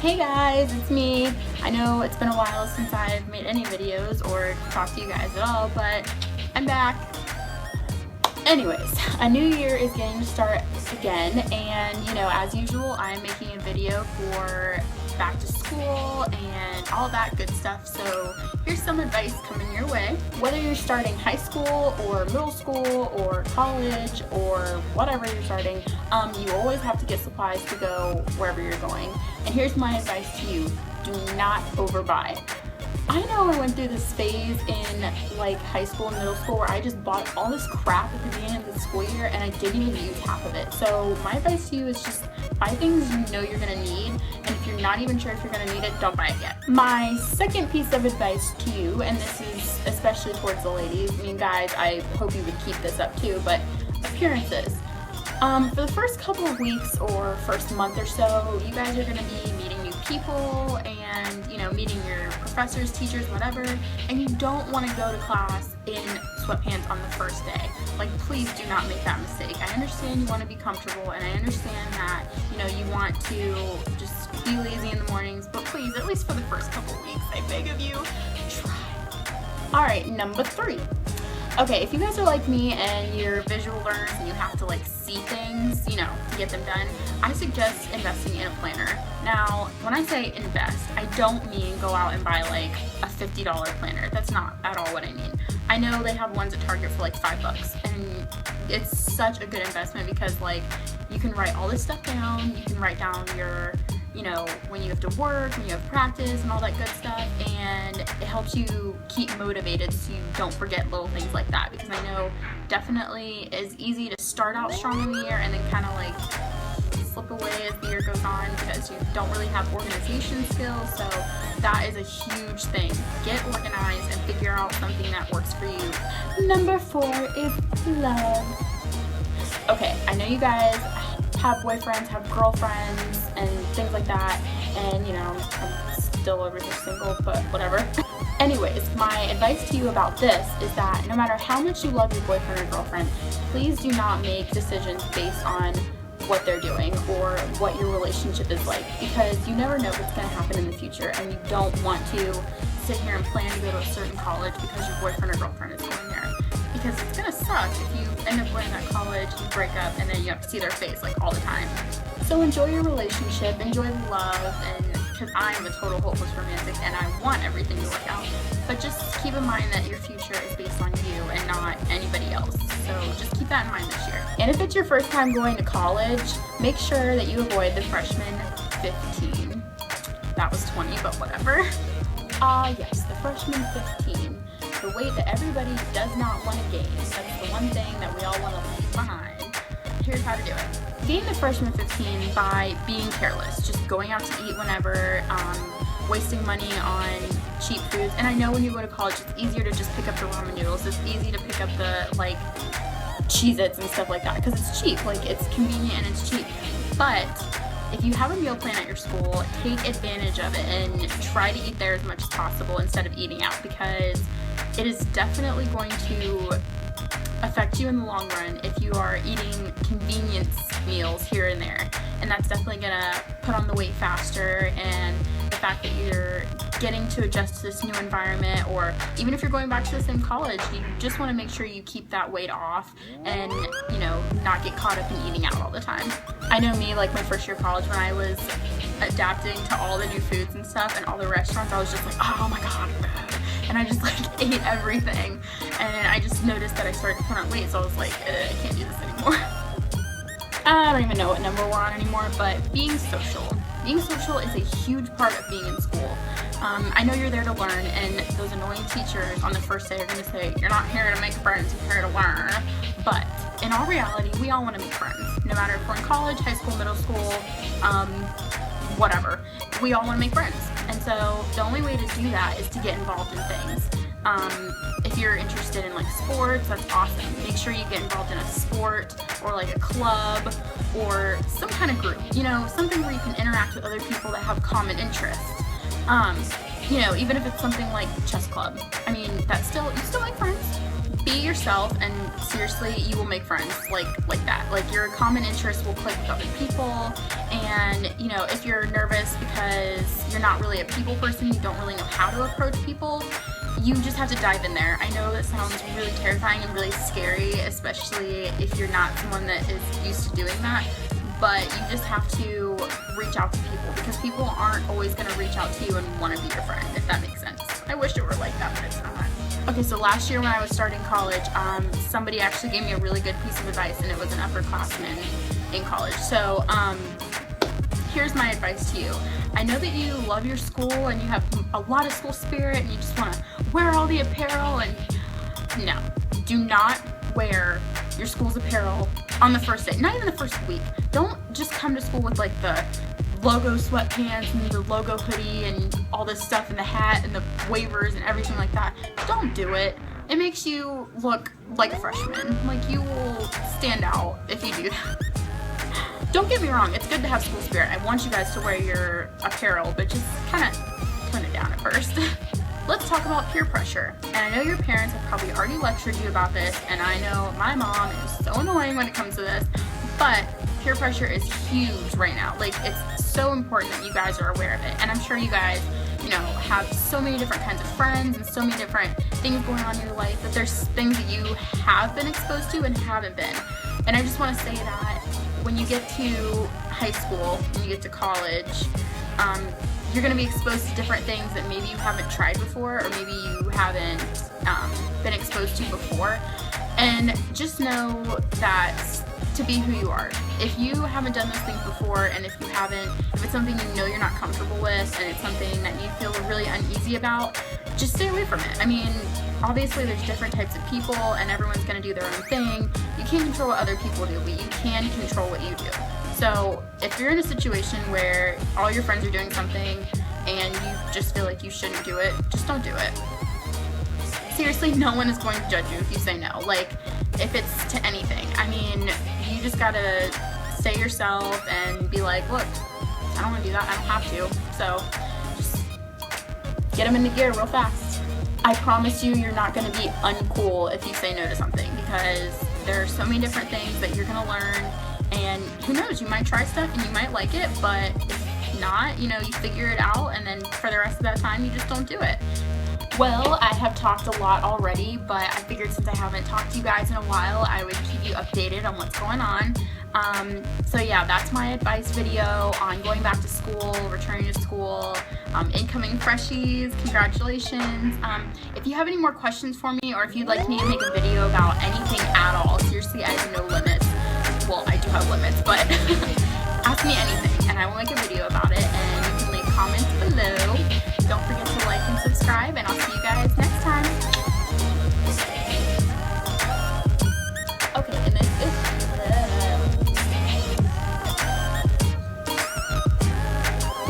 Hey guys, it's me. I know it's been a while since I've made any videos or talked to you guys at all, but I'm back. Anyways, a new year is getting to start again, and as usual, I'm making a video for back to school and all that good stuff. So here's some advice coming your way. Whether you're starting high school or middle school or college or whatever you're starting, you always have to get supplies to go wherever you're going. And here's my advice to you: do not overbuy. I know I went through this phase in high school and middle school where I just bought all this crap at the beginning of the school year and I didn't even use half of it. So my advice to you is just buy things you know you're gonna need, and if you're not even sure if you're gonna need it, don't buy it yet. My second piece of advice to you, and this is especially towards the ladies, I mean guys, I hope you would keep this up too, but appearances. For the first couple of weeks or first month or so, you guys are gonna be meeting new people and meeting your professors, teachers, whatever, and you don't want to go to class in sweatpants on the first day. Please do not make that mistake. I understand you want to be comfortable, and I understand that you want to just be lazy in the mornings, but please, at least for the first couple of weeks, I beg of you, try. Alright, number 3. Okay, if you guys are like me and you're visual learners and you have to see things, to get them done, I suggest investing in a planner. Now, when I say invest, I don't mean go out and buy a $50 planner. That's not at all what I mean. I know they have ones at Target for $5, and it's such a good investment because you can write all this stuff down. You can write down your when you have to work, when you have practice and all that good stuff, and it helps you keep motivated so you don't forget little things like that, because I know definitely it's easy to start out strong in the year and then kind of slip away as the year goes on because you don't really have organization skills. So that is a huge thing. Get organized and figure out something that works for you. Number 4 is love. Okay, I know you guys have boyfriends, have girlfriends, and things like that, and I'm still over here single, but whatever. Anyways, my advice to you about this is that no matter how much you love your boyfriend or girlfriend, please do not make decisions based on what they're doing or what your relationship is like, because you never know what's going to happen in the future, and you don't want to sit here and plan to go to a certain college because your boyfriend or girlfriend is going there. Because it's gonna suck if you end up going to that college, you break up, and then you have to see their face all the time. So enjoy your relationship, enjoy the love, and because I am a total hopeless romantic and I want everything to work out. But just keep in mind that your future is based on you and not anybody else. So just keep that in mind this year. And if it's your first time going to college, make sure that you avoid the freshman 15. That was 20, but whatever. Yes, the freshman 15. The weight that everybody does not want to gain. That's the one thing that we all want to leave behind. Here's how to do it. Gain the freshman 15 by being careless, just going out to eat whenever, wasting money on cheap foods. And I know when you go to college, it's easier to just pick up the ramen noodles. It's easy to pick up the Cheez-Its and stuff like that because it's cheap. It's convenient and it's cheap. But if you have a meal plan at your school, take advantage of it and try to eat there as much as possible instead of eating out, because it is definitely going to affect you in the long run if you are eating convenience meals here and there. And that's definitely gonna put on the weight faster, and the fact that you're getting to adjust to this new environment, or even if you're going back to the same college, you just want to make sure you keep that weight off and not get caught up in eating out all the time. I know me, my first year of college, when I was adapting to all the new foods and stuff and all the restaurants, I was just oh my god, and I just ate everything, and I just noticed that I started to put on weight, so I was I can't do this anymore. I don't even know what number we're on anymore, but being social. Being social is a huge part of being in school. I know you're there to learn, and those annoying teachers on the first day are going to say, you're not here to make friends, you're here to learn. But in all reality, we all want to make friends. No matter if we're in college, high school, middle school, whatever. We all want to make friends. And so the only way to do that is to get involved in things. If you're interested in sports, that's awesome. Make sure you get involved in a sport or a club or some kind of group, something where you can interact with other people that have common interests. Even if it's something like chess club. I mean, you still make friends, be yourself, and seriously, you will make friends like that. Like, your common interests will click with other people, and you know, if you're nervous because you're not really a people person, you don't really know how to approach people, you just have to dive in there. I know that sounds really terrifying and really scary, especially if you're not someone that is used to doing that, but you just have to reach out to people, because people aren't always going to reach out to you and want to be your friend, if that makes sense. I wish it were like that, but it's not. Okay, so last year when I was starting college, somebody actually gave me a really good piece of advice, and it was an upperclassman in college. So here's my advice to you. I know that you love your school and you have a lot of school spirit and you just want to wear all the apparel, and no, do not wear your school's apparel on the first day, not even the first week. Don't just come to school with like the logo sweatpants and the logo hoodie and all this stuff and the hat and the waivers and everything like that. Don't do it. It makes you look like a freshman. Like, you will stand out if you do that. Don't get me wrong, it's good to have school spirit. I want you guys to wear your apparel, but just kind of tone it down at first. Let's talk about peer pressure. And I know your parents have probably already lectured you about this, and I know my mom is so annoying when it comes to this, but peer pressure is huge right now. Like, it's so important that you guys are aware of it. And I'm sure you guys, you know, have so many different kinds of friends and so many different things going on in your life, that there's things that you have been exposed to and haven't been. And I just want to say that when you get to high school, when you get to college, you're going to be exposed to different things that maybe you haven't tried before, or maybe you haven't been exposed to before. And just know that to be who you are. If you haven't done those things before, and if it's something you know you're not comfortable with, and it's something that you feel really uneasy about, just stay away from it. I mean, obviously there's different types of people and everyone's going to do their own thing. You can't control what other people do, but you can control what you do. So if you're in a situation where all your friends are doing something and you just feel like you shouldn't do it, just don't do it. Seriously, no one is going to judge you if you say no. Like, if it's to anything. I mean, you just gotta stay yourself and be like, look, I don't want to do that, I don't have to. So just get them into gear real fast. I promise you, you're not going to be uncool if you say no to something, because there are so many different things that you're going to learn, and who knows, you might try stuff and you might like it, but if not, you know, you figure it out, and then for the rest of that time, you just don't do it. Well, I have talked a lot already, but I figured since I haven't talked to you guys in a while, I would keep you updated on what's going on. So yeah, that's my advice video on going back to school, returning to school, incoming freshies, congratulations. If you have any more questions for me, or if you'd like me to make a video about anything at all, seriously, I have no limits. Well, I do have limits, but ask me anything and I will make a video about it. And